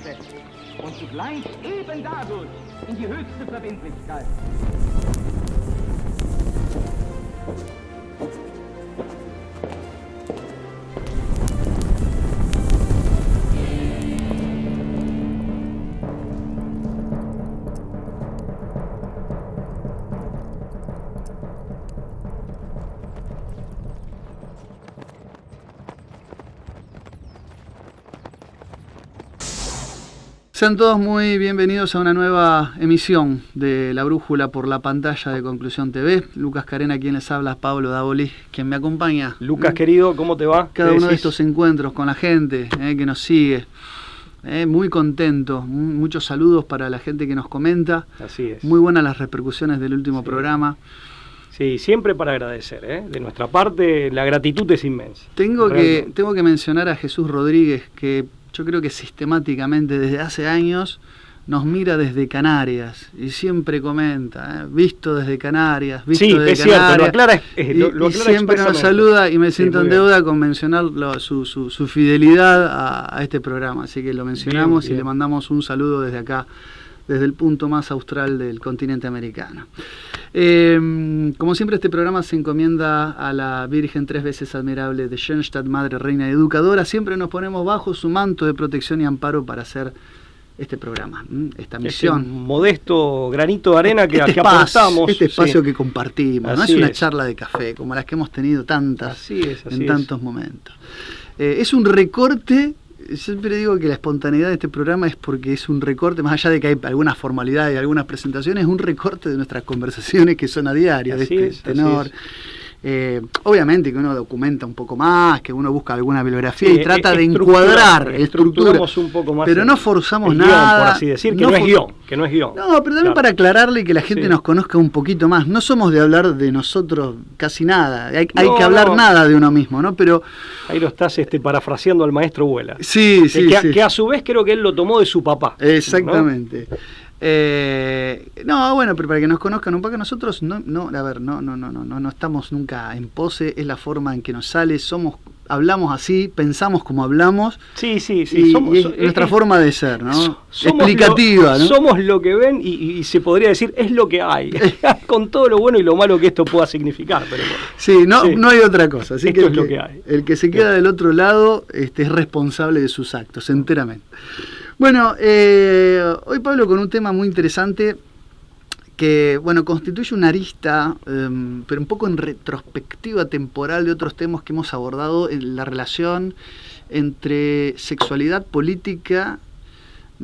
Gesetz und zugleich eben dadurch in die höchste Verbindlichkeit. Sean todos muy bienvenidos a una nueva emisión de La Brújula por la pantalla de Conclusión TV. Lucas Carena, quien les habla, Pablo Davoli, quien me acompaña. Lucas, querido, ¿cómo te va? Cada uno de estos encuentros con la gente que nos sigue. Muy contento, muchos saludos para la gente que nos comenta. Así es. Muy buenas las repercusiones del último programa. Sí, siempre para agradecer, De nuestra parte, la gratitud es inmensa. Tengo que mencionar a Jesús Rodríguez, que yo creo que sistemáticamente desde hace años nos mira desde Canarias y siempre comenta, visto desde Canarias, visto desde es Canarias. Cierto, lo aclara siempre nos saluda y me siento en deuda con mencionar su fidelidad a este programa. Así que lo mencionamos bien. Y le mandamos un saludo desde acá, desde el punto más austral del continente americano. Como siempre, este programa se encomienda a la Virgen tres veces admirable de Schoenstatt, Madre, Reina y Educadora. Siempre nos ponemos bajo su manto de protección y amparo para hacer este programa, esta misión. Este modesto granito de arena que aportamos. Este espacio que compartimos. No es una charla de café como las que hemos tenido tantas en tantos momentos. Es un recorte. Siempre digo que la espontaneidad de este programa es porque es un recorte, más allá de que hay algunas formalidades y algunas presentaciones, es un recorte de nuestras conversaciones que son a diario, de este tenor. Obviamente que uno documenta un poco más, que uno busca alguna bibliografía y trata de encuadrar, estructuramos un poco más, pero no forzamos el nada, guión, por así decir, que no es guión. No, pero también para aclararle y que la gente nos conozca un poquito más. No somos de hablar de nosotros casi nada, hay que hablar nada de uno mismo, ¿no? Pero ahí lo estás parafraseando al maestro Vuela. Que a su vez creo que él lo tomó de su papá. Exactamente. Bueno, pero para que nos conozcan un poco, nosotros no estamos nunca en pose, es la forma en que nos sale, hablamos así, pensamos como hablamos. Sí. Y es nuestra forma de ser, ¿no? Explicativa, ¿no? Somos lo que ven y se podría decir, es lo que hay, con todo lo bueno y lo malo que esto pueda significar. Pero no hay otra cosa. Así esto es lo que hay. El que se queda del otro lado es responsable de sus actos, enteramente. Bueno, hoy Pablo con un tema muy interesante que, constituye una arista, pero un poco en retrospectiva temporal de otros temas que hemos abordado en la relación entre sexualidad política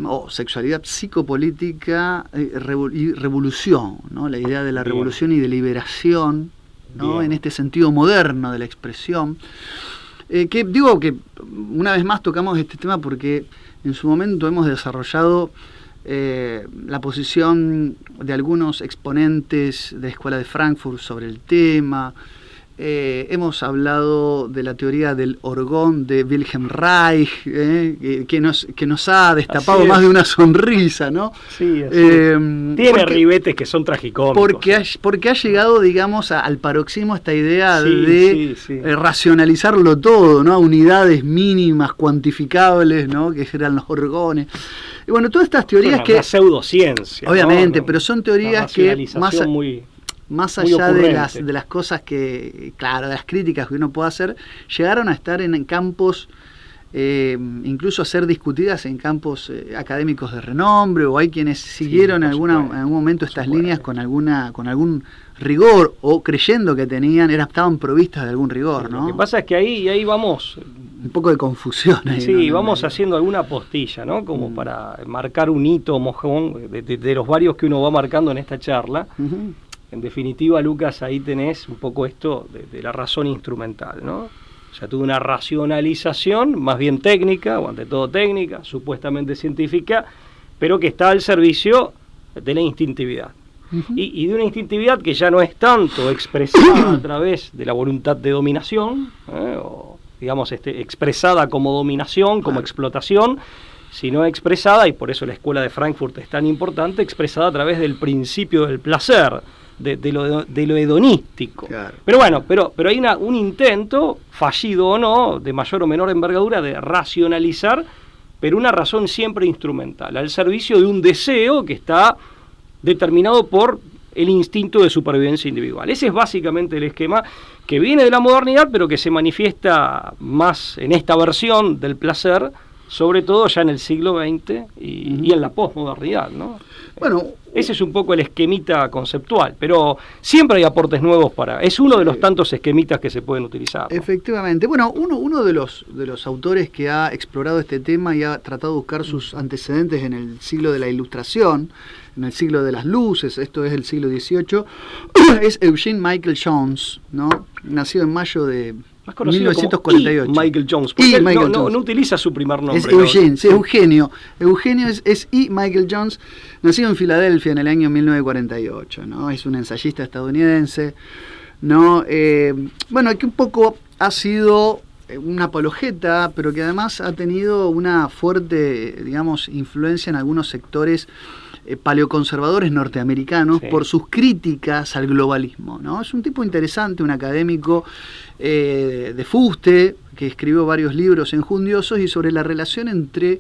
o sexualidad psicopolítica y revolución, ¿no? La idea de la revolución y de liberación, ¿no? En este sentido moderno de la expresión. Que digo que una vez más tocamos este tema porque en su momento hemos desarrollado la posición de algunos exponentes de la Escuela de Frankfurt sobre el tema. Hemos hablado de la teoría del orgón de Wilhelm Reich, que nos ha destapado más de una sonrisa, ¿no? Sí, tiene ribetes que son tragicómicos. Porque ha llegado, digamos, al paroxismo esta idea de racionalizarlo todo, ¿no? A unidades mínimas, cuantificables, ¿no? Que eran los orgones. Y bueno, todas estas teorías que... La pseudociencia. Obviamente, ¿no? Pero son teorías que más allá de las cosas que, claro, de las críticas que uno puede hacer, llegaron a estar en campos, incluso a ser discutidas en campos académicos de renombre, o hay quienes siguieron en algún momento estas líneas con algún rigor, o creyendo que estaban provistas de algún rigor, ¿no? Lo que pasa es que ahí vamos... Un poco de confusión ahí. Sí, vamos haciendo alguna postilla, ¿no? Como para marcar un hito mojón de los varios que uno va marcando en esta charla. Uh-huh. En definitiva, Lucas, ahí tenés un poco esto de la razón instrumental, ¿no? O sea, tuve una racionalización más bien técnica, o ante todo técnica, supuestamente científica, pero que está al servicio de la instintividad. Uh-huh. Y de una instintividad que ya no es tanto expresada a través de la voluntad de dominación, o digamos expresada como dominación, como explotación, sino expresada, y por eso la Escuela de Frankfurt es tan importante, expresada a través del principio del placer, de lo hedonístico. Claro. Pero bueno, pero hay un intento, fallido o no, de mayor o menor envergadura, de racionalizar pero una razón siempre instrumental, al servicio de un deseo que está determinado por el instinto de supervivencia individual. Ese es básicamente el esquema que viene de la modernidad, pero que se manifiesta más en esta versión del placer, sobre todo ya en el siglo XX y en la posmodernidad, ¿no? Bueno, ese es un poco el esquemita conceptual, pero siempre hay aportes nuevos es uno de los tantos esquemitas que se pueden utilizar, ¿no? Efectivamente. Bueno, uno de los autores que ha explorado este tema y ha tratado de buscar sus antecedentes en el siglo de la Ilustración, en el siglo de las luces, esto es el siglo XVIII, es Eugene Michael Jones, ¿no? Nacido en mayo de Más conocido 1948. como Michael Jones, porque él Michael no Jones. utiliza su primer nombre. Es Eugene, sí, Eugenio. Eugenio es E. Michael Jones, nacido en Filadelfia en el año 1948, ¿no? Es un ensayista estadounidense, ¿no? Bueno, que un poco ha sido un apologeta, pero que además ha tenido una fuerte, digamos, influencia en algunos sectores paleoconservadores norteamericanos, sí, por sus críticas al globalismo, ¿no? Es un tipo interesante, un académico de fuste, que escribió varios libros enjundiosos y sobre la relación entre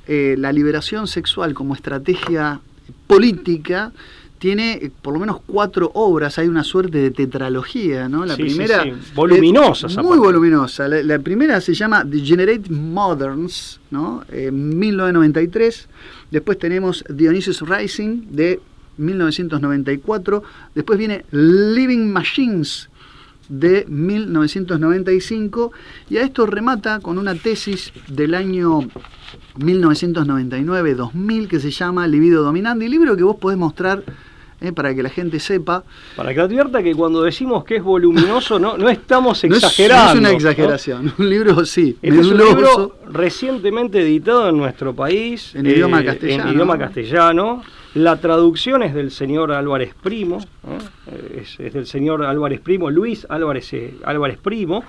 la liberación sexual como estrategia política. Tiene por lo menos 4 obras, hay una suerte de tetralogía, ¿no? La primera, sí. Voluminosa esa muy parte. Voluminosa. La primera se llama Degenerate Moderns, ¿no? 1993. Después tenemos Dionysus Rising de 1994. Después viene Living Machines de 1995. Y a esto remata con una tesis del año 1999-2000 que se llama Libido Dominandi, libro que vos podés mostrar para que la gente sepa. Para que advierta que cuando decimos que es voluminoso no estamos exagerando. No es una exageración, ¿no? Un libro sí, este es un libro recientemente editado en nuestro país. En idioma castellano. En idioma castellano. La traducción es del señor Álvarez Primo, es del señor Álvarez Primo, Luis Álvarez Primo.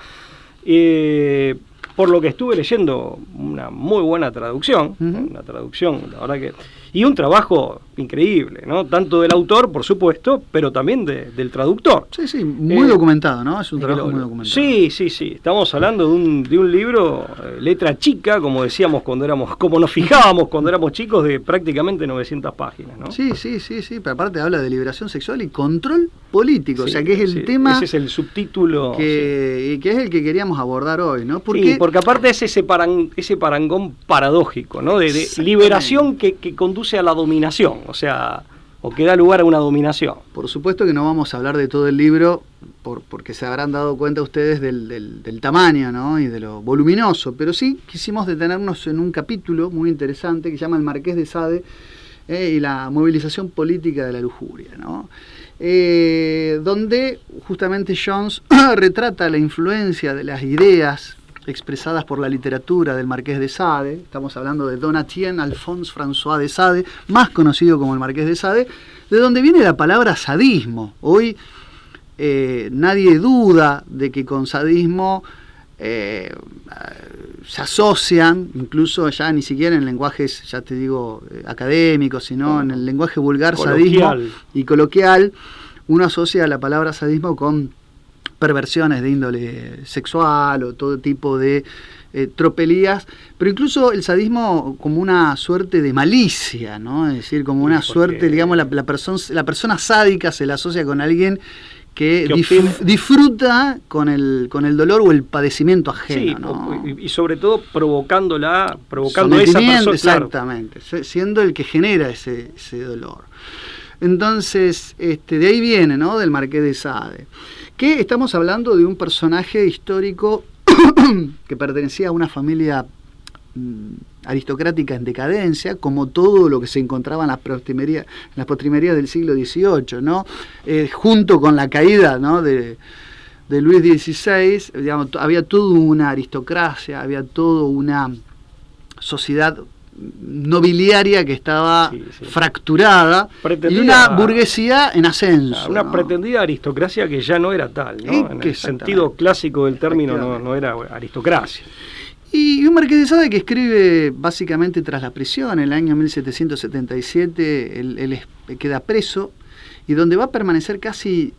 Por lo que estuve leyendo, una muy buena traducción, una traducción, la verdad que... Y un trabajo increíble, ¿no? Tanto del autor, por supuesto, pero también del traductor. Sí, muy documentado, ¿no? Es un trabajo muy documentado. Sí. Estamos hablando de un libro, letra chica, como decíamos como nos fijábamos cuando éramos chicos, de prácticamente 900 páginas, ¿no? Sí, pero aparte habla de liberación sexual y control político, sí, o sea que es el tema... Ese es el subtítulo. Que es el que queríamos abordar hoy, ¿no? Porque aparte es ese parangón paradójico, ¿no? De liberación que conduce a la dominación, o sea, o que da lugar a una dominación. Por supuesto que no vamos a hablar de todo el libro, porque se habrán dado cuenta ustedes del tamaño, ¿no? Y de lo voluminoso, pero sí quisimos detenernos en un capítulo muy interesante que se llama El Marqués de Sade y la movilización política de la lujuria, ¿no? Donde justamente Jones retrata la influencia de las ideas expresadas por la literatura del Marqués de Sade. Estamos hablando de Donatien Alphonse François de Sade, más conocido como el Marqués de Sade, de donde viene la palabra sadismo. Hoy nadie duda de que con sadismo se asocian, incluso ya ni siquiera en lenguajes, ya te digo, académicos, sino en el lenguaje vulgar, coloquial. Sadismo y coloquial, uno asocia la palabra sadismo con perversiones de índole sexual o todo tipo de tropelías, pero incluso el sadismo como una suerte de malicia, ¿no? Es decir, como una suerte, digamos, la persona sádica se la asocia con alguien que disfruta con el dolor o el padecimiento ajeno, sí, ¿no? Y sobre todo provocando a esa persona. Exactamente, claro, siendo el que genera ese dolor. Entonces, de ahí viene, ¿no? Del Marqués de Sade. Que estamos hablando de un personaje histórico que pertenecía a una familia aristocrática en decadencia, como todo lo que se encontraba en las postrimerías del siglo XVIII, ¿no? Junto con la caída, ¿no? de Luis XVI, digamos, había toda una aristocracia, había toda una sociedad nobiliaria que estaba fracturada y una burguesía en ascenso, una ¿no? pretendida aristocracia que ya no era tal, ¿no? En el sentido clásico del término no era aristocracia. Y un Marqués de Sade que escribe básicamente tras la prisión, en el año 1777, él queda preso y donde va a permanecer casi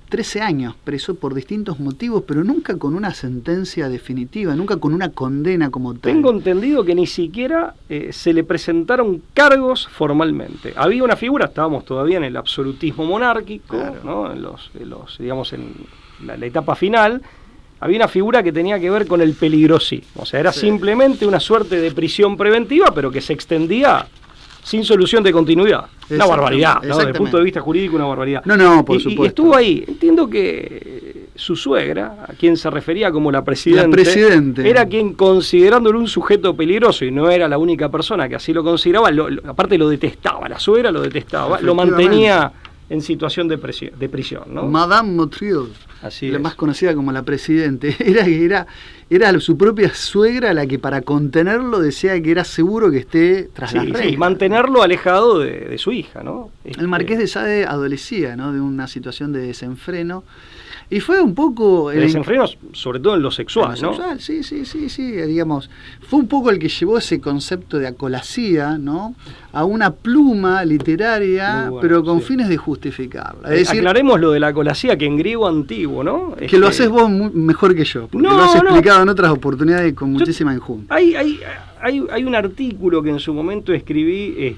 13 años preso por distintos motivos, pero nunca con una sentencia definitiva, nunca con una condena como tal. Tengo entendido que ni siquiera se le presentaron cargos formalmente. Había una figura, estábamos todavía en el absolutismo monárquico, claro, ¿no? en los digamos, en la etapa final, había una figura que tenía que ver con el peligrosismo. O sea, era simplemente una suerte de prisión preventiva, pero que se extendía sin solución de continuidad. Una barbaridad, ¿no? Desde el punto de vista jurídico, una barbaridad. No, por supuesto. Y estuvo ahí. Entiendo que su suegra, a quien se refería como la presidente, era quien, considerándolo un sujeto peligroso, y no era la única persona que así lo consideraba, aparte lo detestaba, la suegra lo detestaba, lo mantenía en situación de prisión, ¿no? Madame Motril, la más conocida como la presidente, era su propia suegra la que, para contenerlo, decía que era seguro que esté tras las rejas. Sí, mantenerlo alejado de su hija, ¿no? El Marqués de Sade adolecía, ¿no?, de una situación de desenfreno. Y fue un poco... desenfreno, sobre todo en lo sexual, ¿no? Sí, digamos. Fue un poco el que llevó ese concepto de acolacía, ¿no?, a una pluma literaria, bueno, pero con fines de justificarla. Es decir, aclaremos lo de la acolacía, que en griego antiguo, ¿no? Que lo haces vos mejor que yo, porque lo has explicado en otras oportunidades con muchísima enjundia. Hay un artículo que en su momento escribí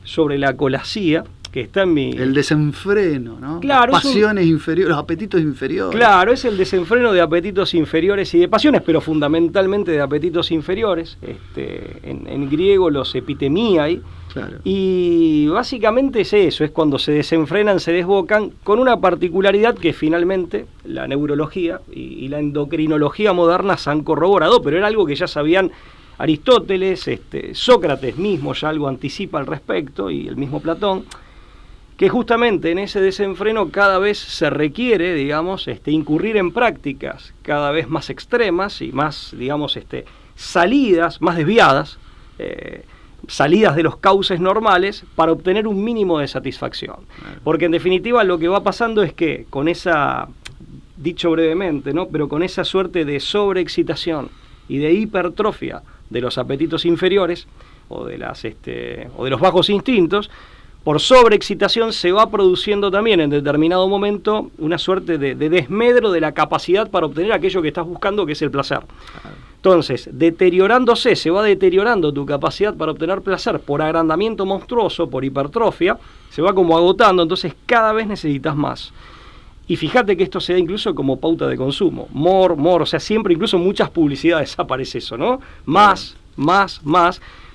sobre la acolacía, que está en mi... El desenfreno, ¿no? Claro, las pasiones inferiores, los apetitos inferiores. Claro, es el desenfreno de apetitos inferiores y de pasiones, pero fundamentalmente de apetitos inferiores. En griego los epitemiai. Claro. Y básicamente es eso, es cuando se desenfrenan, se desbocan, con una particularidad que finalmente la neurología y la endocrinología modernas han corroborado, pero era algo que ya sabían Aristóteles, Sócrates mismo ya algo anticipa al respecto, y el mismo Platón, que justamente en ese desenfreno cada vez se requiere, digamos, incurrir en prácticas cada vez más extremas y más, digamos, salidas, más desviadas, salidas de los cauces normales para obtener un mínimo de satisfacción. Porque en definitiva lo que va pasando es que con esa, dicho brevemente, ¿no?, pero con esa suerte de sobreexcitación y de hipertrofia de los apetitos inferiores o de los bajos instintos, por sobreexcitación se va produciendo también en determinado momento una suerte de desmedro de la capacidad para obtener aquello que estás buscando, que es el placer. Entonces, deteriorándose, se va deteriorando tu capacidad para obtener placer por agrandamiento monstruoso, por hipertrofia, se va como agotando, entonces cada vez necesitas más. Y fíjate que esto se da incluso como pauta de consumo. More, o sea, siempre, incluso en muchas publicidades aparece eso, ¿no? Más,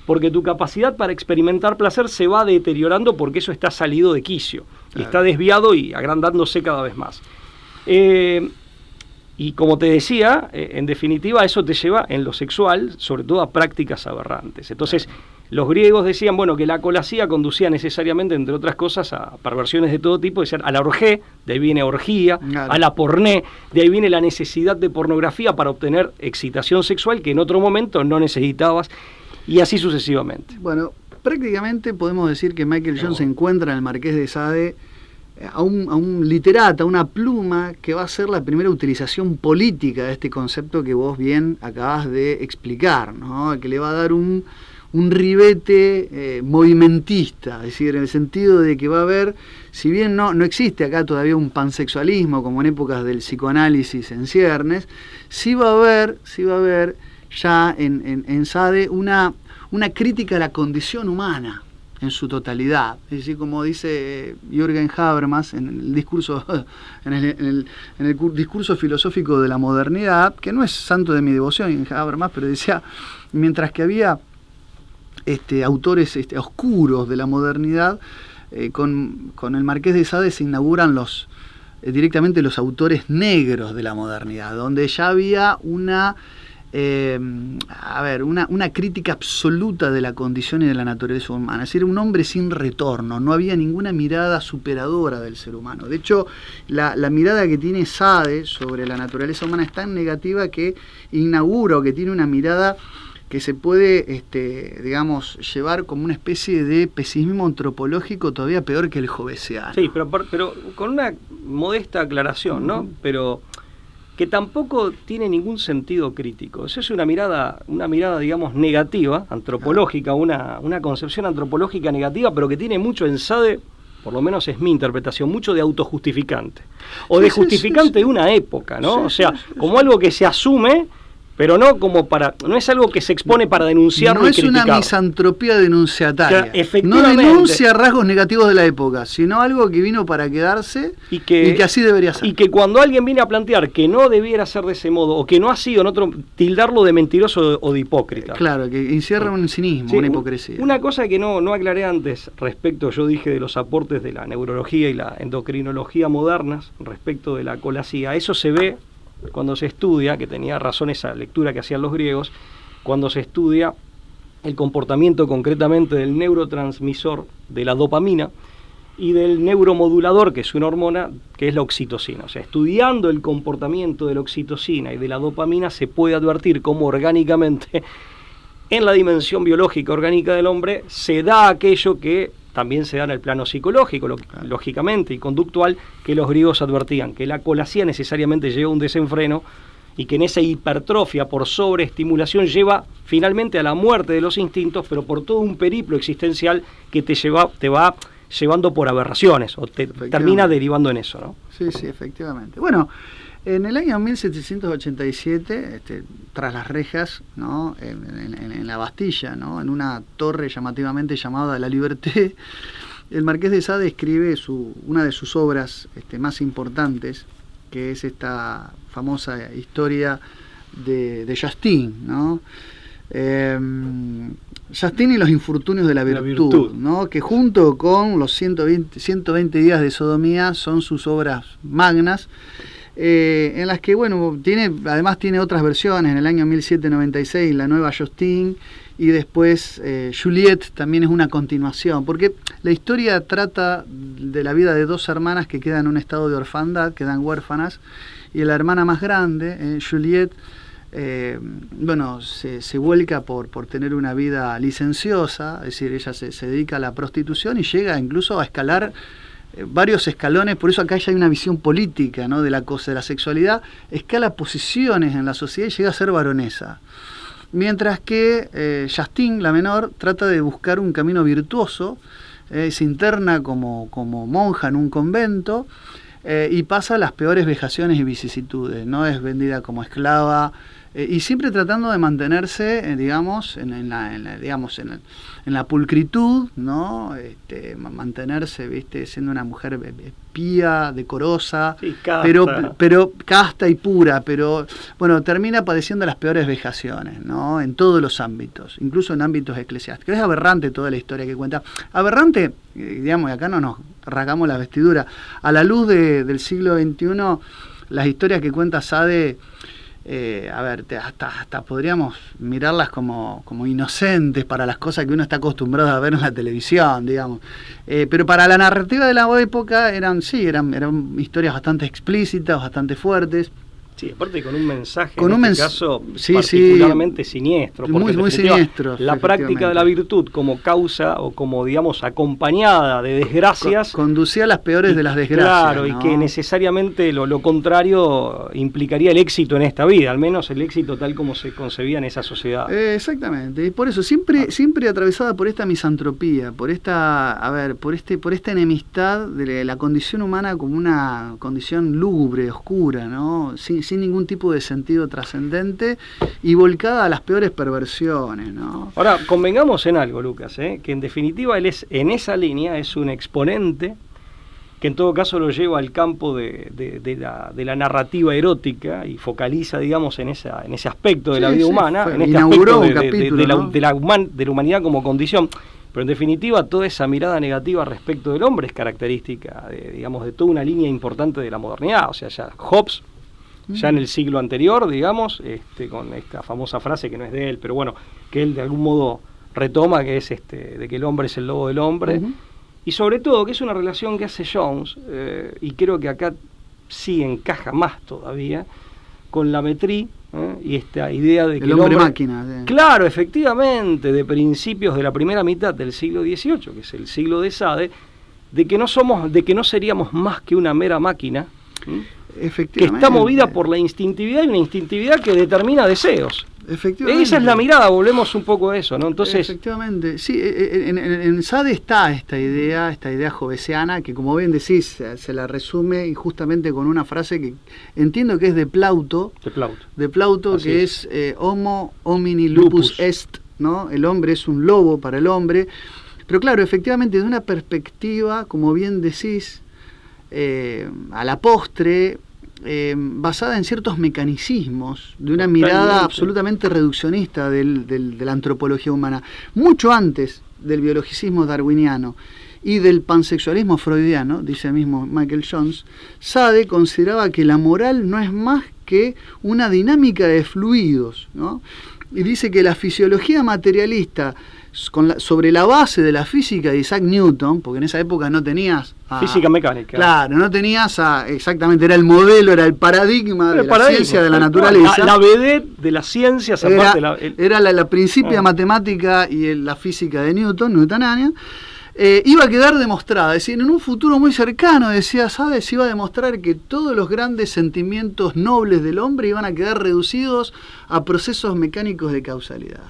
porque tu capacidad para experimentar placer se va deteriorando porque eso está salido de quicio, está desviado y agrandándose cada vez más. Y como te decía, en definitiva, eso te lleva en lo sexual, sobre todo a prácticas aberrantes. Entonces, los griegos decían, bueno, que la acolacía conducía necesariamente, entre otras cosas, a perversiones de todo tipo, decían, a la orgé, de ahí viene orgía, a la porné, de ahí viene la necesidad de pornografía para obtener excitación sexual que en otro momento no necesitabas, y así sucesivamente. Bueno, prácticamente podemos decir que Michael Jones encuentra en el Marqués de Sade a un literata, a una pluma que va a ser la primera utilización política de este concepto que vos bien acabas de explicar, ¿no?, que le va a dar un ribete movimentista, es decir, en el sentido de que va a haber, si bien no existe acá todavía un pansexualismo como en épocas del psicoanálisis en ciernes, sí va a haber ya en Sade una crítica a la condición humana en su totalidad. Es decir, como dice Jürgen Habermas en el discurso en el discurso filosófico de la modernidad, que no es santo de mi devoción Habermas, pero decía, mientras que había autores oscuros de la modernidad, con el Marqués de Sade se inauguran directamente los autores negros de la modernidad, donde ya había una crítica absoluta de la condición y de la naturaleza humana, es decir, un hombre sin retorno, no había ninguna mirada superadora del ser humano. De hecho, la mirada que tiene Sade sobre la naturaleza humana es tan negativa que inaugura, o que tiene una mirada que se puede, digamos, llevar como una especie de pesimismo antropológico todavía peor que el hobbesiano. Sí, pero con una modesta aclaración, ¿no? Pero que tampoco tiene ningún sentido crítico. Eso es una mirada, digamos, negativa, antropológica, una concepción antropológica negativa, pero que tiene mucho en Sade por lo menos es mi interpretación, mucho de autojustificante, o de justificante de una época, ¿no? O sea, como algo que se asume, pero no como no es algo que se expone para denunciarlo y criticarlo. No es una misantropía denunciataria. Efectivamente. No denuncia rasgos negativos de la época, sino algo que vino para quedarse y que así debería ser. Y que cuando alguien viene a plantear que no debiera ser de ese modo, o que no ha sido en otro, tildarlo de mentiroso o de hipócrita. Claro, que encierra un cinismo, sí, una hipocresía. Una cosa que no aclaré antes respecto, yo dije de los aportes de la neurología y la endocrinología modernas respecto de la colasía. Eso se ve cuando se estudia, que tenía razón esa lectura que hacían los griegos, cuando se estudia el comportamiento concretamente del neurotransmisor de la dopamina y del neuromodulador, que es una hormona, que es la oxitocina. O sea, estudiando el comportamiento de la oxitocina y de la dopamina se puede advertir cómo orgánicamente, en la dimensión biológica orgánica del hombre, se da aquello que también se da en el plano psicológico, lógicamente, y conductual, que los griegos advertían, que la colasía necesariamente lleva un desenfreno y que en esa hipertrofia por sobreestimulación lleva finalmente a la muerte de los instintos, pero por todo un periplo existencial que te va llevando por aberraciones, o te termina derivando en eso, ¿no? Sí, sí, efectivamente. Bueno, en el año 1787, tras las rejas, ¿no? en la Bastilla, ¿no? en una torre llamativamente llamada La Liberté, el Marqués de Sade escribe una de sus obras más importantes, que es esta famosa historia de Justin, ¿no? Justin y los infortunios de la virtud, ¿no? Que junto con los 120 días de sodomía son sus obras magnas, en las que, bueno, además tiene otras versiones. En el año 1796 la nueva Justin, y después Juliette también es una continuación, porque la historia trata de la vida de dos hermanas que quedan en un estado de orfandad, quedan huérfanas, y la hermana más grande, Juliette, se vuelca por tener una vida licenciosa, es decir, ella se dedica a la prostitución y llega incluso a escalar varios escalones. Por eso acá ya hay una visión política, ¿no? de la cosa, de la sexualidad, escala posiciones en la sociedad y llega a ser baronesa. Mientras que Justin, la menor, trata de buscar un camino virtuoso, se interna como monja en un convento, y pasa las peores vejaciones y vicisitudes, ¿no? Es vendida como esclava, y siempre tratando de mantenerse, en la pulcritud, ¿no? Mantenerse, siendo una mujer pía, decorosa, sí, casta. pero casta y pura, pero bueno, termina padeciendo las peores vejaciones, ¿no? En todos los ámbitos, incluso en ámbitos eclesiásticos. Es aberrante toda la historia que cuenta. Aberrante, y acá no nos rasgamos la vestidura. A la luz del siglo XXI, las historias que cuenta Sade, hasta podríamos mirarlas como inocentes para las cosas que uno está acostumbrado a ver en la televisión, digamos. Pero para la narrativa de la época eran historias bastante explícitas, bastante fuertes. Sí, aparte con un mensaje, con en este caso, particularmente siniestro. Porque muy siniestro. La práctica de la virtud como causa o como, digamos, acompañada de desgracias. Conducía a las peores de las desgracias. Claro, ¿no? Y que necesariamente lo contrario implicaría el éxito en esta vida, al menos el éxito tal como se concebía en esa sociedad. Exactamente, y por eso siempre atravesada por esta misantropía, por esta enemistad de la condición humana como una condición lúgubre, oscura, ¿no? Sin ningún tipo de sentido trascendente y volcada a las peores perversiones, ¿no? Ahora, convengamos en algo, Lucas, que en definitiva él en esa línea es un exponente que en todo caso lo lleva al campo de la narrativa erótica y focaliza, digamos, en ese aspecto de la vida humana, en este aspecto de la humanidad como condición. Pero en definitiva toda esa mirada negativa respecto del hombre es característica de toda una línea importante de la modernidad. O sea, ya Hobbes, ya en el siglo anterior, digamos, con esta famosa frase que no es de él, pero bueno, que él de algún modo retoma, que es de que el hombre es el lobo del hombre, y sobre todo que es una relación que hace Jones, y creo que acá sí encaja más todavía, con la Metrie, y esta idea de que el hombre máquina. Claro, efectivamente, de principios de la primera mitad del siglo XVIII, que es el siglo de Sade, de que no seríamos más que una mera máquina, que está movida por la instintividad, y una instintividad que determina deseos. Efectivamente. Esa es la mirada, volvemos un poco a eso, ¿no? Entonces, efectivamente, sí, en Sade está esta idea jovesiana, que como bien decís, se la resume y justamente con una frase que entiendo que es de Plauto, Así que es Homo homini lupus est, ¿no? El hombre es un lobo para el hombre. Pero claro, efectivamente, de una perspectiva, como bien decís, a la postre, basada en ciertos mecanicismos, de una mirada absolutamente reduccionista de la antropología humana, mucho antes del biologicismo darwiniano y del pansexualismo freudiano, dice mismo Michael Jones. Sade consideraba que la moral no es más que una dinámica de fluidos, ¿no? Y dice que la fisiología materialista, sobre la base de la física de Isaac Newton, porque en esa época no tenías física mecánica. Claro, no tenías exactamente, era el modelo, era el paradigma de la ciencia de la naturaleza. La vedette de las ciencias, era la principia matemática y la física de newtoniana. Iba a quedar demostrada, es decir, en un futuro muy cercano, decía Sade, se iba a demostrar que todos los grandes sentimientos nobles del hombre iban a quedar reducidos a procesos mecánicos de causalidad.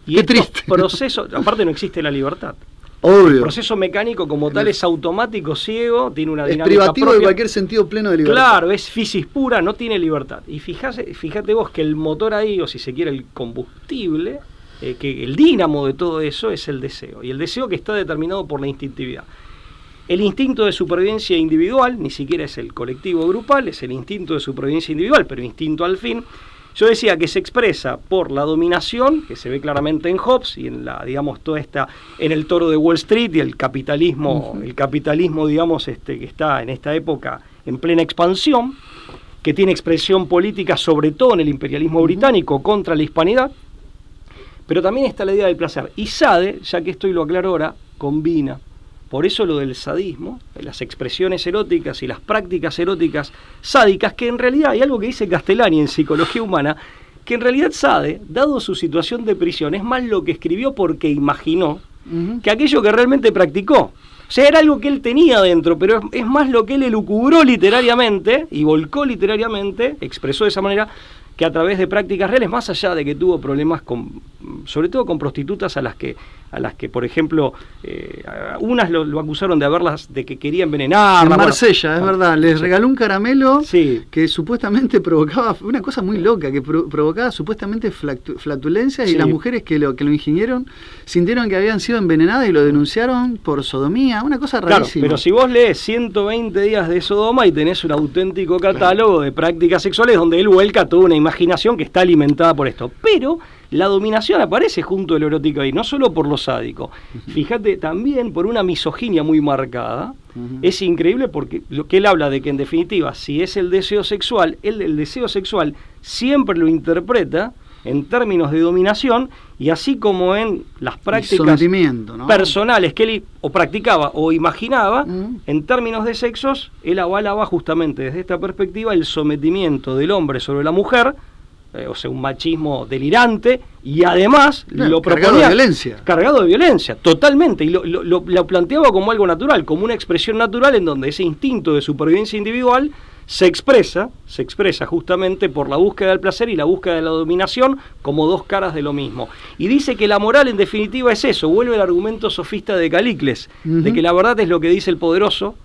Y qué estos triste. procesos, aparte no existe la libertad. Obvio. El proceso mecánico como tal es automático, ciego, tiene una dinámica privativo propia. de cualquier sentido pleno de libertad. Claro, es fisis pura, no tiene libertad. Y fíjate vos que el motor ahí, o si se quiere el combustible, que el dínamo de todo eso es el deseo. Y el deseo que está determinado por la instintividad. El instinto de supervivencia individual, ni siquiera es el colectivo grupal, es el instinto de supervivencia individual, pero instinto al fin. Yo decía que se expresa por la dominación, que se ve claramente en Hobbes y en en el Toro de Wall Street y el capitalismo, digamos, que está en esta época en plena expansión, que tiene expresión política sobre todo en el imperialismo británico contra la hispanidad, pero también está la idea del placer. Y Sade, ya que esto y lo aclaro ahora, combina. Por eso lo del sadismo, las expresiones eróticas y las prácticas eróticas sádicas, que en realidad hay algo que dice Castellani en Psicología Humana, que en realidad Sade, dado su situación de prisión, es más lo que escribió porque imaginó que aquello que realmente practicó. O sea, era algo que él tenía dentro, pero es más lo que él elucubró literariamente y volcó literariamente, expresó de esa manera, que a través de prácticas reales, más allá de que tuvo problemas sobre todo con prostitutas a las que por ejemplo, unas lo acusaron de que quería envenenar. En Marsella, es verdad, les regaló un caramelo sí, que supuestamente provocaba, una cosa muy loca, que provocaba supuestamente flatulencias, y las mujeres que lo ingirieron sintieron que habían sido envenenadas y lo denunciaron por sodomía, una cosa rarísima. Claro, pero si vos lees 120 días de Sodoma y tenés un auténtico catálogo de prácticas sexuales donde él vuelca toda una imaginación que está alimentada por esto, pero la dominación aparece junto al erótico ahí, no solo por lo sádico. Fíjate, también por una misoginia muy marcada. Es increíble porque lo que él habla de que en definitiva, si es el deseo sexual, el deseo sexual siempre lo interpreta en términos de dominación, y así como en las prácticas personales que él o practicaba o imaginaba, en términos de sexos, él avalaba justamente desde esta perspectiva el sometimiento del hombre sobre la mujer, o sea, un machismo delirante, y además lo proponía cargado de violencia, totalmente, y lo planteaba como algo natural, como una expresión natural en donde ese instinto de supervivencia individual se expresa justamente por la búsqueda del placer y la búsqueda de la dominación como dos caras de lo mismo. Y dice que la moral en definitiva es eso, vuelve el argumento sofista de Calicles, de que la verdad es lo que dice el poderoso,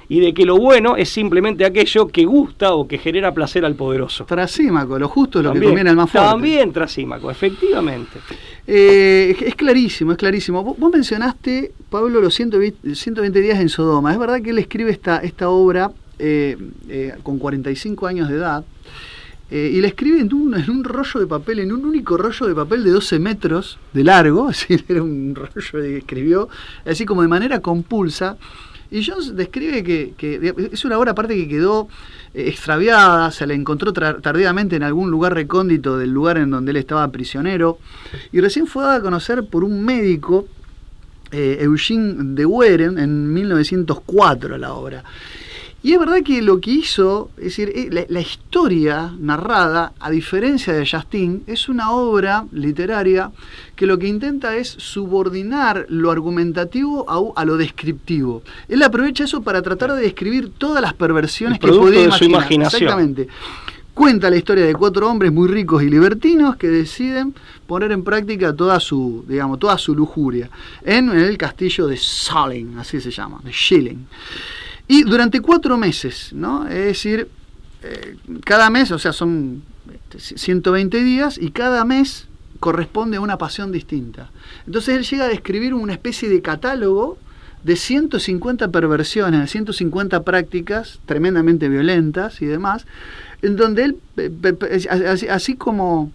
y de que lo bueno es simplemente aquello que gusta o que genera placer al poderoso. Trasímaco, lo justo es lo que conviene al más fuerte. También trasímaco, efectivamente. Es clarísimo. Vos mencionaste, Pablo, los 120 días en Sodoma. Es verdad que él escribe esta obra con 45 años de edad, y la escribe en un rollo de papel, en un único rollo de papel de 12 metros de largo, es decir, era un rollo que escribió así como de manera compulsa. Y Jones describe que es una obra aparte que quedó extraviada, se la encontró tardíamente en algún lugar recóndito del lugar en donde él estaba prisionero, y recién fue dada a conocer por un médico, Eugene de Weren, en 1904 la obra. Y es verdad que lo que hizo, es decir, la historia narrada, a diferencia de Justin, es una obra literaria que lo que intenta es subordinar lo argumentativo a lo descriptivo. Él aprovecha eso para tratar de describir todas las perversiones que podía imaginar. De su imaginación. Exactamente. cuenta la historia de 4 hombres muy ricos y libertinos que deciden poner en práctica toda su lujuria en el castillo de Schilling, así se llama, de Schilling. Y durante 4 meses, ¿no? Es decir, cada mes, o sea, son 120 días y cada mes corresponde a una pasión distinta. Entonces él llega a describir una especie de catálogo de 150 perversiones, 150 prácticas tremendamente violentas y demás, en donde él, así como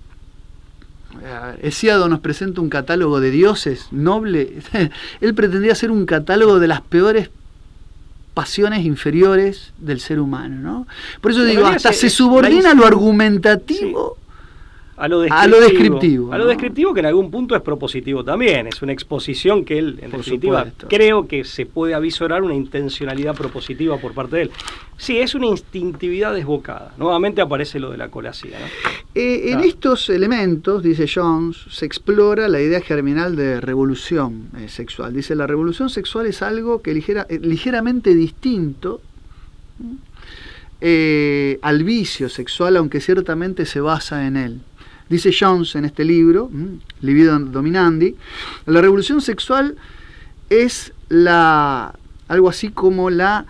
Hesíodo nos presenta un catálogo de dioses noble, él pretendía hacer un catálogo de las peores pasiones inferiores del ser humano, ¿no? Por eso digo, hasta se subordina a lo argumentativo. Sí. A lo descriptivo. A lo descriptivo, que en algún punto es propositivo también. Es una exposición que él, en definitiva, creo que se puede avisorar una intencionalidad propositiva por parte de él. Sí, es una instintividad desbocada. Nuevamente aparece lo de la colasia, ¿no? En estos elementos, dice Jones, se explora la idea germinal de revolución sexual. Dice, la revolución sexual es algo que ligeramente distinto al vicio sexual, aunque ciertamente se basa en él. Dice Jones en este libro, Libido Dominandi, la revolución sexual es algo así como la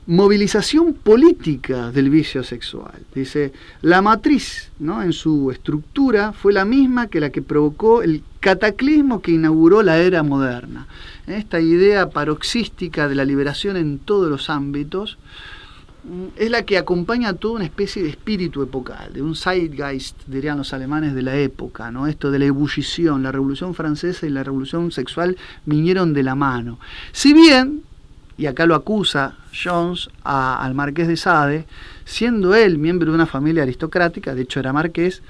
movilización política del vicio sexual. Dice, la matriz, ¿no?, en su estructura fue la misma que la que provocó el cataclismo que inauguró la era moderna. Esta idea paroxística de la liberación en todos los ámbitos es la que acompaña toda una especie de espíritu epocal, de un Zeitgeist, dirían los alemanes de la época, ¿no? Esto de la ebullición, la Revolución Francesa y la Revolución Sexual vinieron de la mano. Si bien, y acá lo acusa Jones al marqués de Sade, siendo él miembro de una familia aristocrática, de hecho era marqués,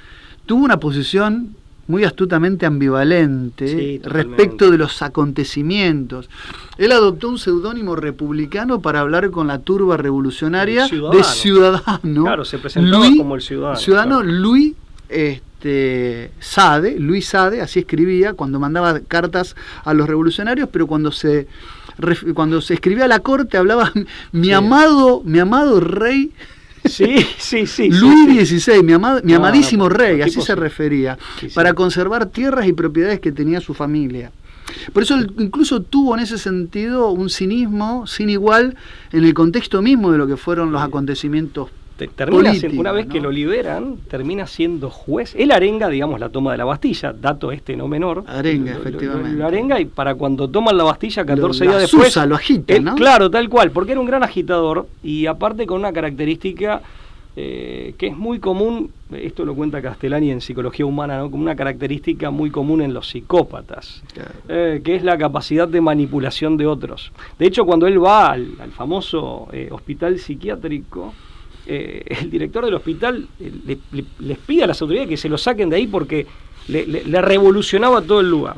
tuvo una posición muy astutamente ambivalente respecto de los acontecimientos. Él adoptó un seudónimo republicano para hablar con la turba revolucionaria de Ciudadano. Claro, se presentaba como el Ciudadano. Ciudadano, claro. Luis Sade, así escribía cuando mandaba cartas a los revolucionarios, pero cuando se escribía a la corte hablaba mi amado rey. Sí. Luis XVI, mi amadísimo rey, así se refería, para conservar tierras y propiedades que tenía su familia. Por eso él incluso tuvo en ese sentido un cinismo sin igual en el contexto mismo de lo que fueron los acontecimientos políticos. Una vez, ¿no?, que lo liberan, termina siendo juez. Él arenga, digamos, la toma de la Bastilla, dato no menor. Arenga, efectivamente. Lo arenga, y para cuando toman la Bastilla, 14 días después... lo agita, ¿no? Claro, tal cual, porque era un gran agitador, y aparte con una característica que es muy común, esto lo cuenta Castellani en Psicología Humana, ¿no?, como una característica muy común en los psicópatas, claro, que es la capacidad de manipulación de otros. De hecho, cuando él va al famoso hospital psiquiátrico, el director del hospital les pide a las autoridades que se lo saquen de ahí porque le revolucionaba todo el lugar.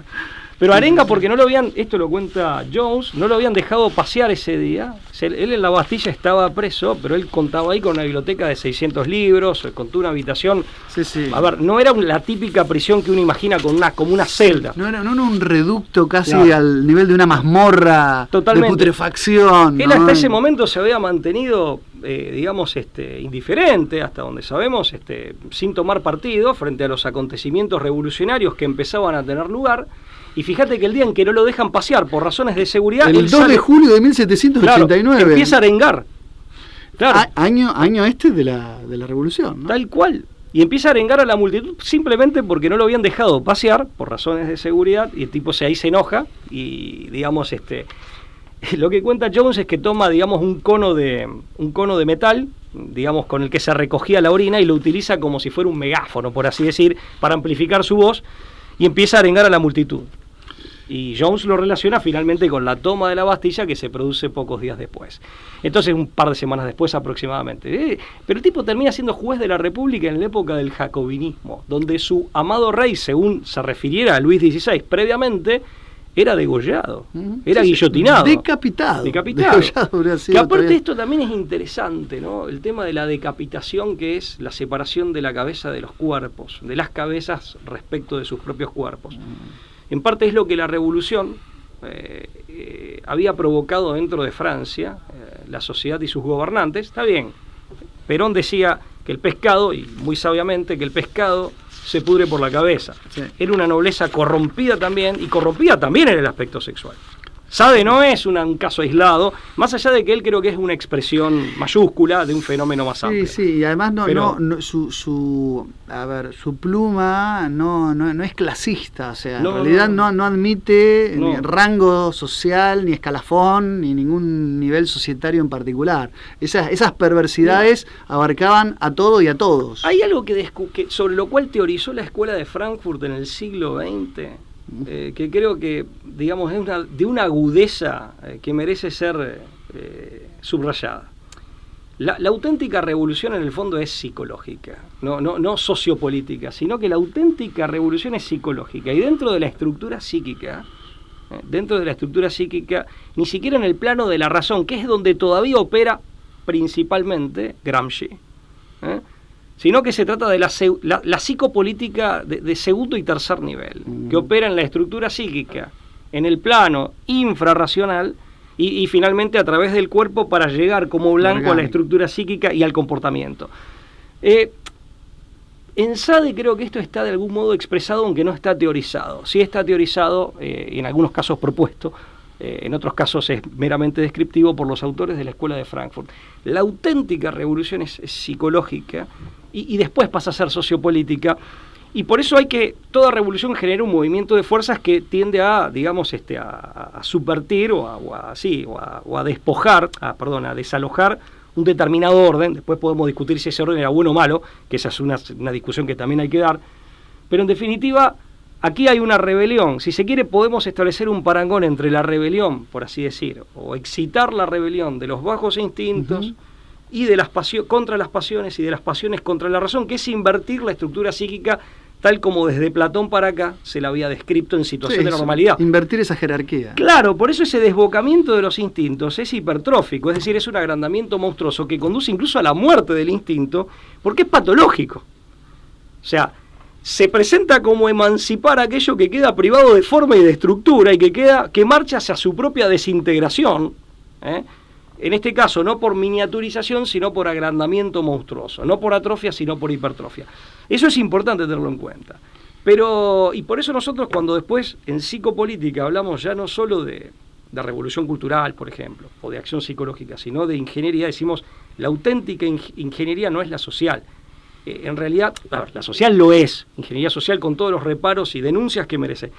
Pero arenga porque no lo habían, esto lo cuenta Jones, no lo habían dejado pasear ese día. Él en la Bastilla estaba preso, pero él contaba ahí con una biblioteca de 600 libros, contó una habitación. Sí. A ver, no era la típica prisión que uno imagina como una celda. No era un reducto casi al nivel de una mazmorra. Totalmente. De putrefacción. Él hasta ese momento se había mantenido, digamos, indiferente, hasta donde sabemos, sin tomar partido frente a los acontecimientos revolucionarios que empezaban a tener lugar. Y fíjate que el día en que no lo dejan pasear por razones de seguridad... El 2 de julio de 1789. Claro, empieza a arengar. Claro. Año de la revolución, ¿no? Tal cual. Y empieza a arengar a la multitud simplemente porque no lo habían dejado pasear por razones de seguridad, y el tipo ahí se enoja y, digamos, lo que cuenta Jones es que toma, digamos, un cono de metal, digamos, con el que se recogía la orina, y lo utiliza como si fuera un megáfono, por así decir, para amplificar su voz, y empieza a arengar a la multitud. Y Jones lo relaciona finalmente con la toma de la Bastilla, que se produce pocos días después. Entonces, un par de semanas después aproximadamente. Pero el tipo termina siendo juez de la República en la época del jacobinismo, donde su amado rey, según se refiriera a Luis XVI previamente, era degollado, era guillotinado. Decapitado. Que aparte esto también es interesante, ¿no? El tema de la decapitación, que es la separación de la cabeza de los cuerpos, de las cabezas respecto de sus propios cuerpos. En parte es lo que la revolución había provocado dentro de Francia, la sociedad y sus gobernantes. Está bien, Perón decía que el pescado, y muy sabiamente, que el pescado se pudre por la cabeza. Sí. Era una nobleza corrompida también, y corrompida también en el aspecto sexual. Sade no es un caso aislado, más allá de que él creo que es una expresión mayúscula de un fenómeno más amplio. Sí, sí, y además Pero, su pluma no es clasista, o sea, No, en realidad no. no admite No. ni rango social, ni escalafón, ni ningún nivel societario en particular. Esas perversidades abarcaban a todo y a todos. hay algo que sobre lo cual teorizó la escuela de Frankfurt en el siglo XX, que creo que, digamos, es de una agudeza que merece ser subrayada. La auténtica revolución en el fondo es psicológica, no sociopolítica, sino que la auténtica revolución es psicológica. Y dentro de la estructura psíquica, ni siquiera en el plano de la razón, que es donde todavía opera principalmente Gramsci, sino que se trata de la psicopolítica de segundo y tercer nivel, que opera en la estructura psíquica, en el plano infrarracional y finalmente a través del cuerpo para llegar como blanco a la estructura psíquica y al comportamiento. En Sade creo que esto está de algún modo expresado, aunque no está teorizado. Sí está teorizado, y en algunos casos propuesto, en otros casos es meramente descriptivo por los autores de la escuela de Frankfurt. La auténtica revolución es psicológica y después pasa a ser sociopolítica, y por eso toda revolución genera un movimiento de fuerzas que tiende a, digamos, a subvertir o a despojar, a desalojar un determinado orden. Después podemos discutir si ese orden era bueno o malo, que esa es una discusión que también hay que dar, pero en definitiva aquí hay una rebelión. Si se quiere, podemos establecer un parangón entre la rebelión, por así decir, o excitar la rebelión de los bajos instintos y de contra las pasiones, y de las pasiones contra la razón, que es invertir la estructura psíquica tal como desde Platón para acá se la había descrito en situación de normalidad. Invertir esa jerarquía. Claro, por eso ese desbocamiento de los instintos es hipertrófico, es decir, es un agrandamiento monstruoso que conduce incluso a la muerte del instinto, porque es patológico. O sea, se presenta como emancipar aquello que queda privado de forma y de estructura y que marcha hacia su propia desintegración, en este caso no por miniaturización, sino por agrandamiento monstruoso, no por atrofia, sino por hipertrofia. Eso es importante tenerlo en cuenta. Y por eso nosotros, cuando después en psicopolítica hablamos ya no solo de revolución cultural, por ejemplo, o de acción psicológica, sino de ingeniería, decimos, la auténtica ingeniería no es la social. En realidad, la social lo es, ingeniería social con todos los reparos y denuncias que merece,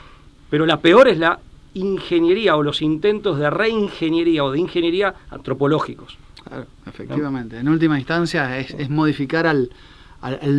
pero la peor es la ingeniería o los intentos de reingeniería o de ingeniería antropológicos. Claro, efectivamente. ¿No? En última instancia es modificar al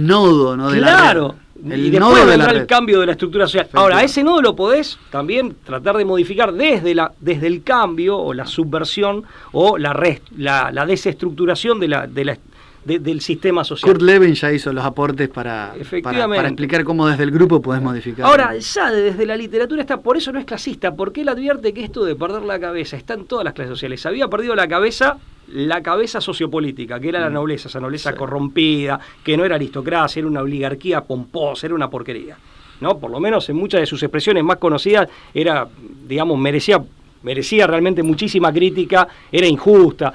nodo, ¿no? Claro, de la red. y después vendrá el cambio de la estructura social. Ahora, a ese nodo lo podés también tratar de modificar desde el cambio o la subversión o la desestructuración del sistema social. Kurt Lewin ya hizo los aportes para explicar cómo desde el grupo podés modificar. Ahora, Sade desde la literatura por eso no es clasista, porque él advierte que esto de perder la cabeza está en todas las clases sociales. Había perdido la cabeza sociopolítica, que era la nobleza, esa nobleza corrompida, que no era aristocracia, era una oligarquía pomposa, era una porquería, ¿no? Por lo menos en muchas de sus expresiones más conocidas era, digamos, merecía realmente muchísima crítica, era injusta.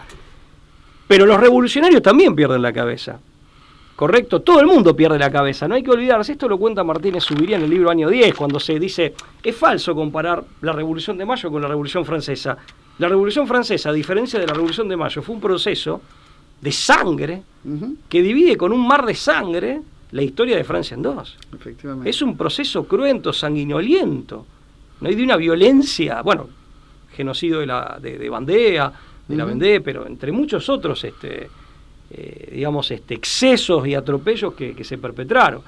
Pero los revolucionarios también pierden la cabeza, ¿correcto? Todo el mundo pierde la cabeza, no hay que olvidarse. Esto lo cuenta Martínez Zuviría en el libro Año 10, cuando se dice, es falso comparar la Revolución de Mayo con la Revolución Francesa. La Revolución Francesa, a diferencia de la Revolución de Mayo, fue un proceso de sangre que divide con un mar de sangre la historia de Francia en dos. Efectivamente. Es un proceso cruento, sanguinoliento, no hay de una violencia, genocidio de Bandea, de la Vendée, pero entre muchos otros excesos y atropellos que se perpetraron.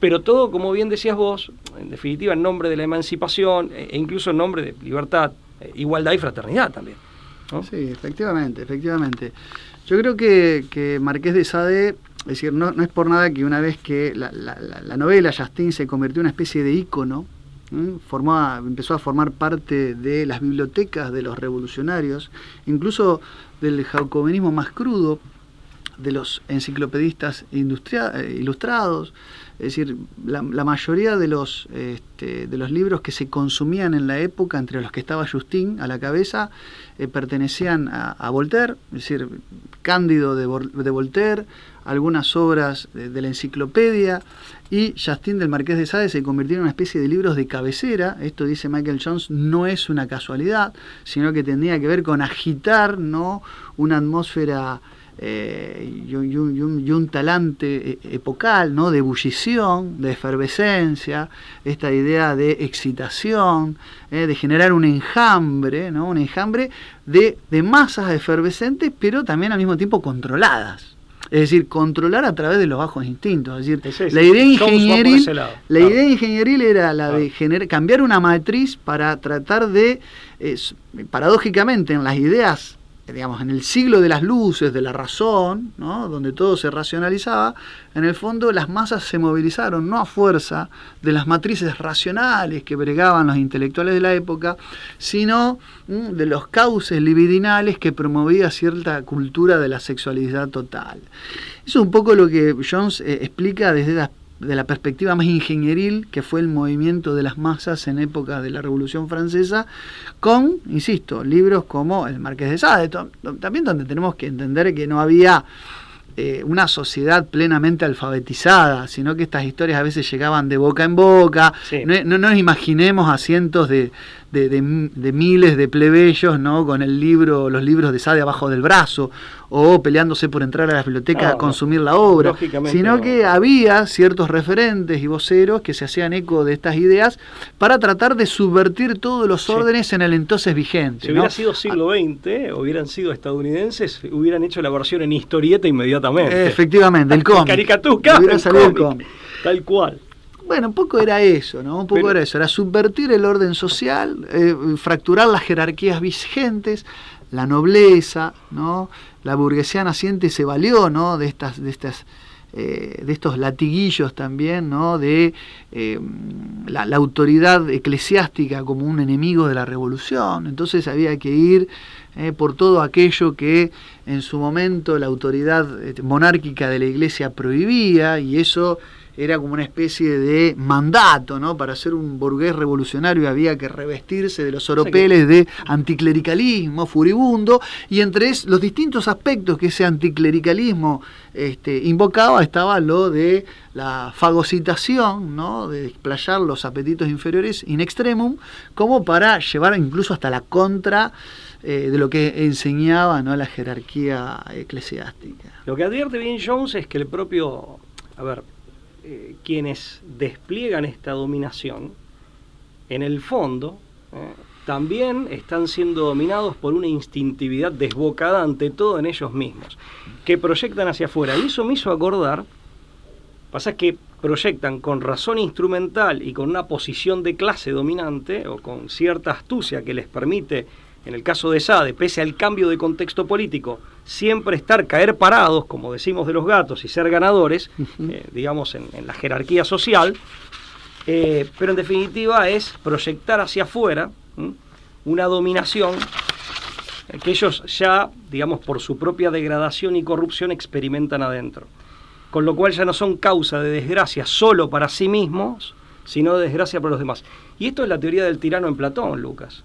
Pero todo, como bien decías vos, en definitiva en nombre de la emancipación e incluso en nombre de libertad, igualdad y fraternidad también, ¿no? Sí, efectivamente. Yo creo que Marqués de Sade, es decir, no es por nada que una vez que la novela Justin se convirtió en una especie de ícono, empezó a formar parte de las bibliotecas de los revolucionarios, incluso del jacobinismo más crudo. de los enciclopedistas ilustrados. Es decir, la mayoría de los libros que se consumían en la época, entre los que estaba Justin a la cabeza, pertenecían a Voltaire, es decir, Cándido de Voltaire, algunas obras de la enciclopedia, y Justin del Marqués de Sade se convirtieron en una especie de libros de cabecera. Esto, dice Michael Jones, no es una casualidad, sino que tendría que ver con agitar, ¿no?, una atmósfera y un talante epocal, ¿no?, de ebullición, de efervescencia, esta idea de excitación, de generar un enjambre, ¿no?, un enjambre de masas efervescentes, pero también al mismo tiempo controladas. Es decir, controlar a través de los bajos instintos. Es decir, la idea ingenieril era la de cambiar una matriz para tratar de, paradójicamente, en las ideas, digamos, en el siglo de las luces, de la razón, ¿no?, donde todo se racionalizaba, en el fondo las masas se movilizaron no a fuerza de las matrices racionales que bregaban los intelectuales de la época, sino de los cauces libidinales que promovía cierta cultura de la sexualidad total. Eso es un poco lo que Jones explica desde de la perspectiva más ingenieril, que fue el movimiento de las masas en época de la Revolución Francesa, con, insisto, libros como El Marqués de Sade, también donde tenemos que entender que no había una sociedad plenamente alfabetizada, sino que estas historias a veces llegaban de boca en boca. Sí. No nos imaginemos a cientos de miles de plebeyos, ¿no?, con los libros de Sade abajo del brazo, o peleándose por entrar a la biblioteca a consumir la obra, sino que había ciertos referentes y voceros que se hacían eco de estas ideas para tratar de subvertir todos los órdenes en el entonces vigente. Si hubiera sido siglo XX, hubieran sido estadounidenses, hubieran hecho la versión en historieta inmediatamente. Efectivamente, el cómic. Caricatura, hubiera salido el cómic. Tal cual. Bueno, un poco era eso, ¿no? Un poco era eso, era subvertir el orden social, fracturar las jerarquías vigentes, la nobleza, ¿no? La burguesía naciente se valió, ¿no?, de estos latiguillos también, ¿no?, de la autoridad eclesiástica como un enemigo de la revolución. Entonces había que ir por todo aquello que en su momento la autoridad monárquica de la Iglesia prohibía, y eso era como una especie de mandato, ¿no? Para ser un burgués revolucionario había que revestirse de los oropeles de anticlericalismo furibundo, y entre los distintos aspectos que ese anticlericalismo invocaba estaba lo de la fagocitación, ¿no?, de desplayar los apetitos inferiores in extremum, como para llevar incluso hasta la contra de lo que enseñaba, ¿no?, la jerarquía eclesiástica. Lo que advierte bien Jones es que el propio, quienes despliegan esta dominación, en el fondo, también están siendo dominados por una instintividad desbocada ante todo en ellos mismos, que proyectan hacia afuera. Y eso me hizo acordar, pasa que proyectan con razón instrumental y con una posición de clase dominante, o con cierta astucia que les permite, en el caso de Sade, pese al cambio de contexto político, siempre caer parados, como decimos de los gatos, y ser ganadores, digamos, en la jerarquía social, pero en definitiva es proyectar hacia afuera una dominación que ellos ya, digamos, por su propia degradación y corrupción experimentan adentro. Con lo cual ya no son causa de desgracia solo para sí mismos, sino de desgracia para los demás. Y esto es la teoría del tirano en Platón, Lucas.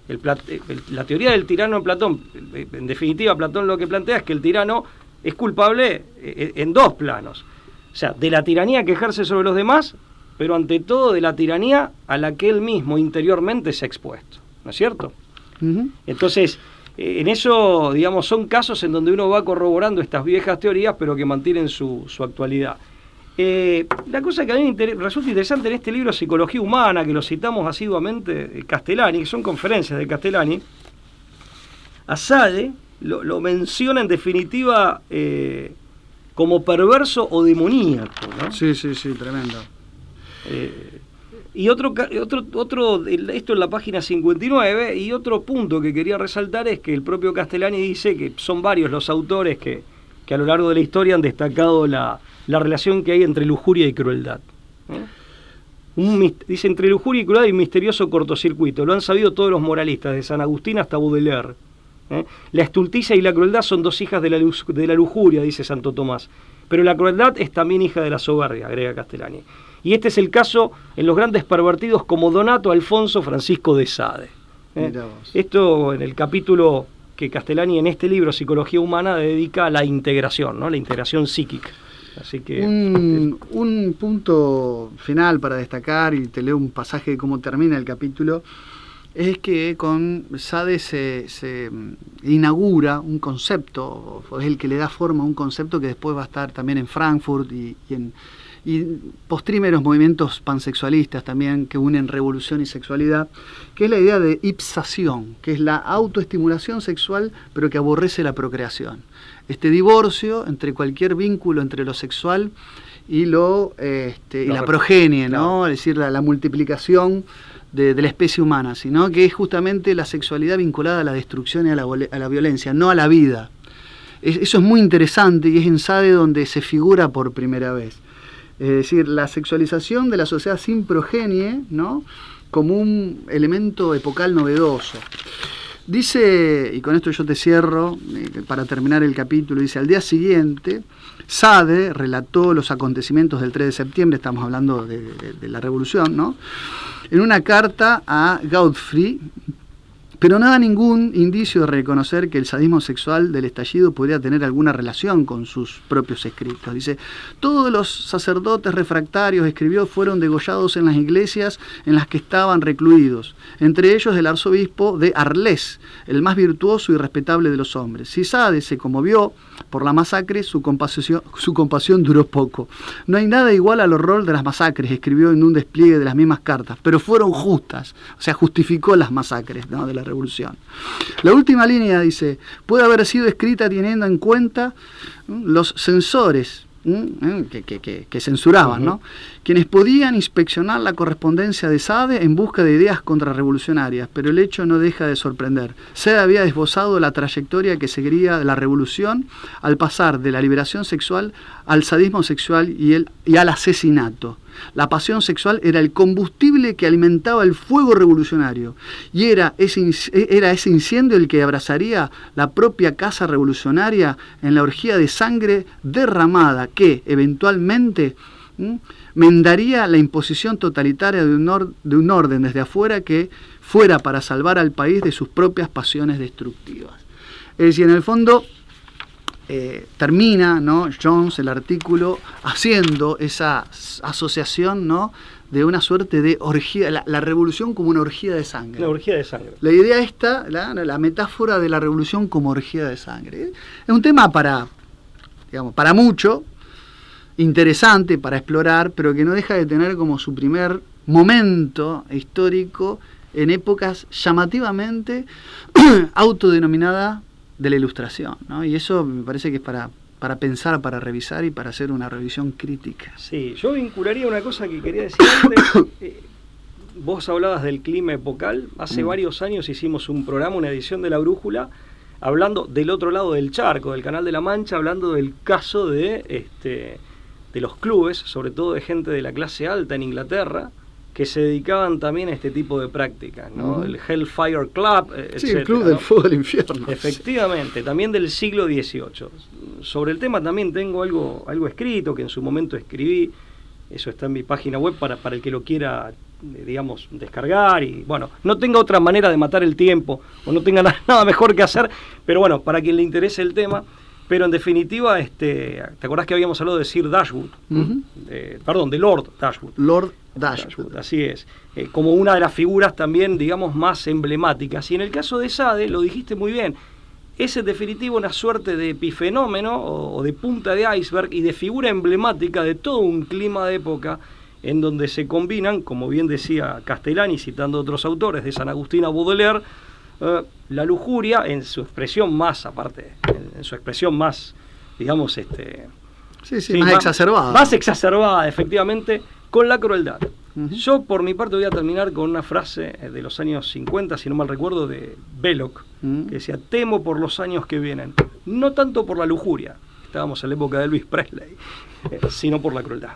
La teoría del tirano en Platón, en definitiva, Platón lo que plantea es que el tirano es culpable en dos planos. O sea, de la tiranía que ejerce sobre los demás, pero ante todo de la tiranía a la que él mismo interiormente se ha expuesto, ¿no es cierto? Uh-huh. Entonces, en eso, digamos, son casos en donde uno va corroborando estas viejas teorías, pero que mantienen su actualidad. La cosa que a mí resulta interesante en este libro Psicología Humana, que lo citamos asiduamente, Castellani, que son conferencias de Castellani, a Sade lo menciona en definitiva como perverso o demoníaco, ¿no? Sí, tremendo. Y otro, esto en la página 59, y otro punto que quería resaltar es que el propio Castellani dice que son varios los autores que a lo largo de la historia han destacado la relación que hay entre lujuria y crueldad. Dice, entre lujuria y crueldad hay un misterioso cortocircuito. Lo han sabido todos los moralistas, de San Agustín hasta Baudelaire. La estulticia y la crueldad son dos hijas de la lujuria, dice Santo Tomás, pero la crueldad es también hija de la soberbia, agrega Castellani. Y este es el caso en los grandes pervertidos como Donato Alfonso Francisco de Sade. Esto en el capítulo que Castellani en este libro, Psicología Humana, dedica a la integración, ¿no? La integración psíquica. Así que un punto final para destacar, y te leo un pasaje de cómo termina el capítulo, es que con Sade se inaugura un concepto, es el que le da forma a un concepto que después va a estar también en Frankfurt y postrímeros movimientos pansexualistas también, que unen revolución y sexualidad, que es la idea de ipsación, que es la autoestimulación sexual pero que aborrece la procreación. Este divorcio entre cualquier vínculo entre lo sexual y la progenie, ¿no? Es decir, la multiplicación de la especie humana, sino que es justamente la sexualidad vinculada a la destrucción y a la violencia, no a la vida. Eso es muy interesante y es en Sade donde se figura por primera vez. Es decir, la sexualización de la sociedad sin progenie, ¿no? Como un elemento epocal novedoso. Dice, y con esto yo te cierro, para terminar el capítulo, dice: al día siguiente, Sade relató los acontecimientos del 3 de septiembre, estamos hablando de la revolución, ¿no? En una carta a Godfrey, pero no da ningún indicio de reconocer que el sadismo sexual del estallido podría tener alguna relación con sus propios escritos. Dice: todos los sacerdotes refractarios, escribió, fueron degollados en las iglesias en las que estaban recluidos, entre ellos el arzobispo de Arles, el más virtuoso y respetable de los hombres. Si Sade se conmovió por la masacre, su compasión duró poco. No hay nada igual al horror de las masacres, escribió en un despliegue de las mismas cartas, pero fueron justas, o sea, justificó las masacres, ¿no?, de la revolución. La última línea dice: puede haber sido escrita teniendo en cuenta los censores que censuraban, ¿no?, quienes podían inspeccionar la correspondencia de Sade en busca de ideas contrarrevolucionarias, pero el hecho no deja de sorprender. Sade había esbozado la trayectoria que seguiría de la revolución al pasar de la liberación sexual al sadismo sexual y al asesinato. La pasión sexual era el combustible que alimentaba el fuego revolucionario, y era ese incendio el que abrazaría la propia casa revolucionaria en la orgía de sangre derramada que, eventualmente, mendaría la imposición totalitaria de un orden desde afuera que fuera para salvar al país de sus propias pasiones destructivas. Es decir, en el fondo termina, ¿no?, Jones el artículo haciendo esa asociación, ¿no?, de una suerte de orgía, la revolución como una orgía de sangre. La orgía de sangre. La idea esta, la metáfora de la revolución como orgía de sangre. Es un tema para mucho, interesante para explorar, pero que no deja de tener como su primer momento histórico en épocas llamativamente autodenominada de la Ilustración, ¿no? Y eso me parece que es para pensar, para revisar y para hacer una revisión crítica. Sí, yo vincularía una cosa que quería decir antes. Vos hablabas del clima epocal. Hace varios años hicimos un programa, una edición de La Brújula, hablando del otro lado del charco, del Canal de la Mancha, hablando del caso de los clubes, sobre todo de gente de la clase alta en Inglaterra, que se dedicaban también a este tipo de prácticas, ¿no? El Hellfire Club, etc. Sí, el Club del Fuego del Infierno. Efectivamente, también del siglo XVIII. Sobre el tema también tengo algo escrito, que en su momento escribí. Eso está en mi página web para el que lo quiera, digamos, descargar. Y bueno, no tenga otra manera de matar el tiempo, o no tenga nada mejor que hacer, pero bueno, para quien le interese el tema. Pero en definitiva, ¿te acordás que habíamos hablado de Sir Dashwood? De Lord Dashwood. Lord Dashwood. Así es. Como una de las figuras también, digamos, más emblemáticas. Y en el caso de Sade, lo dijiste muy bien, es en definitiva una suerte de epifenómeno o de punta de iceberg y de figura emblemática de todo un clima de época en donde se combinan, como bien decía Castellani, citando otros autores, de San Agustín a Baudelaire, la lujuria en su expresión más, en su expresión más, digamos, más exacerbada. Más exacerbada, efectivamente, con la crueldad. Yo, por mi parte, voy a terminar con una frase de los años 50, si no mal recuerdo, de Belloc, que decía: temo por los años que vienen, no tanto por la lujuria, estábamos en la época de Elvis Presley, sino por la crueldad.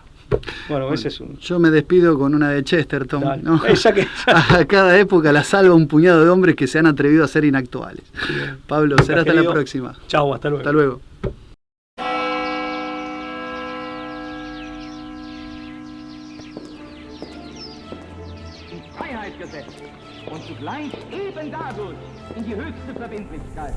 Bueno, ese es un... Yo me despido con una de Chesterton, Dale. ¿no? Esa que... A cada época la salva un puñado de hombres que se han atrevido a ser inactuales. Pablo, será hasta la querido. próxima. Chau, hasta luego. Hasta luego. In Freiheit gesetzt und zugleich eben dadurch in die höchste Verbindlichkeit.